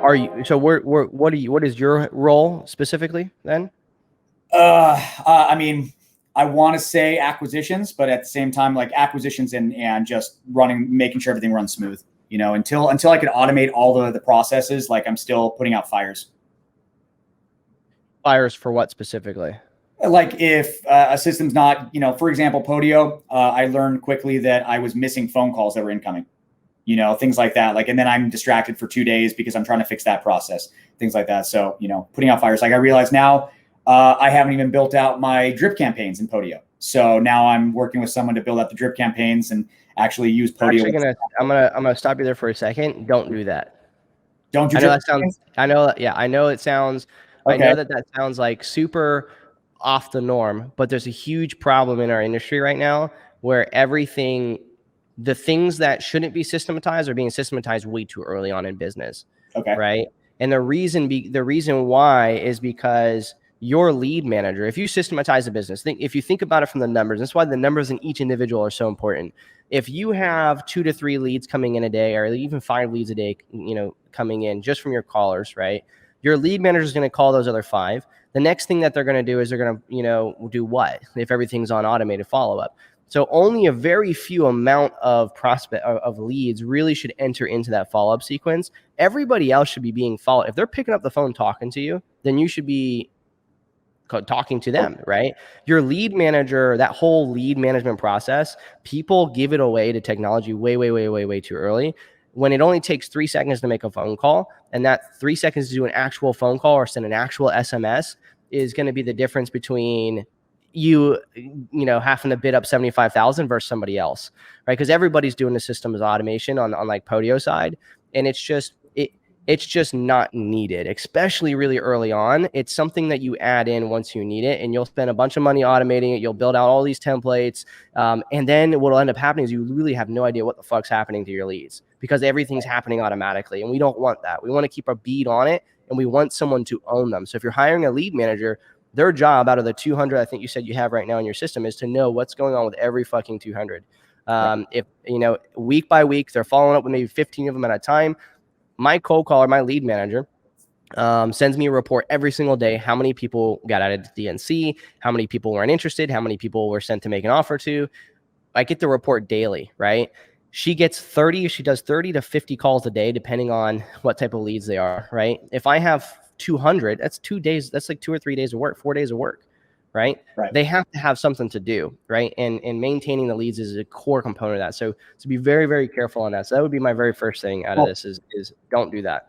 are you, so what is your role specifically then? I mean, I want to say acquisitions, but at the same time, like acquisitions and just making sure everything runs smooth, until I can automate all the processes, like I'm still putting out fires. Fires for what specifically? Like if a system's not, for example, Podio, I learned quickly that I was missing phone calls that were incoming, things like that. Like, and then I'm distracted for 2 days because I'm trying to fix that process, things like that. So, putting out fires. Like I realize now I haven't even built out my drip campaigns in Podio. So now I'm working with someone to build out the drip campaigns and actually use Podio. I'm gonna stop you there for a second. Don't do that. Don't do I know drip that sounds, I know it sounds, okay. I know that sounds like super off the norm, but there's a huge problem in our industry right now where the things that shouldn't be systematized are being systematized way too early on in business. Okay. Right. And the reason why is because your lead manager, if you systematize a business, if you think about it from the numbers, that's why the numbers in each individual are so important. If you have 2 to 3 leads coming in a day, or even 5 leads a day, coming in just from your callers, right? Your lead manager is going to call those other 5. The next thing that they're going to do is they're going to, do what if everything's on automated follow-up? So only a very few amount of leads really should enter into that follow-up sequence. Everybody else should be being followed. If they're picking up the phone talking to you, then you should be talking to them, right? Your lead manager, that whole lead management process, people give it away to technology way too early, when it only takes 3 seconds to make a phone call, and that 3 seconds to do an actual phone call or send an actual SMS is going to be the difference between you having to bid up 75,000 versus somebody else, right? Because everybody's doing the systems automation on like Podio side, and it's just not needed, especially really early on. It's something that you add in once you need it, and you'll spend a bunch of money automating it. You'll build out all these templates. And then what will end up happening is you really have no idea what the fuck's happening to your leads because everything's happening automatically. And we don't want that. We want to keep our bead on it, and we want someone to own them. So if you're hiring a lead manager, their job out of the 200, I think you said you have right now in your system, is to know what's going on with every fucking 200. If, week by week, they're following up with maybe 15 of them at a time. My cold caller, my lead manager, sends me a report every single day. How many people got added to DNC? How many people weren't interested? How many people were sent to make an offer to? I get the report daily, right? She does 30 to 50 calls a day, depending on what type of leads they are, right? If I have 200, that's 2 days. That's like 2 or 3 days of work, 4 days of work, right? They have to have something to do, right? And maintaining the leads is a core component of that. So be very, very careful on that. So that would be my very first thing out of this is don't do that.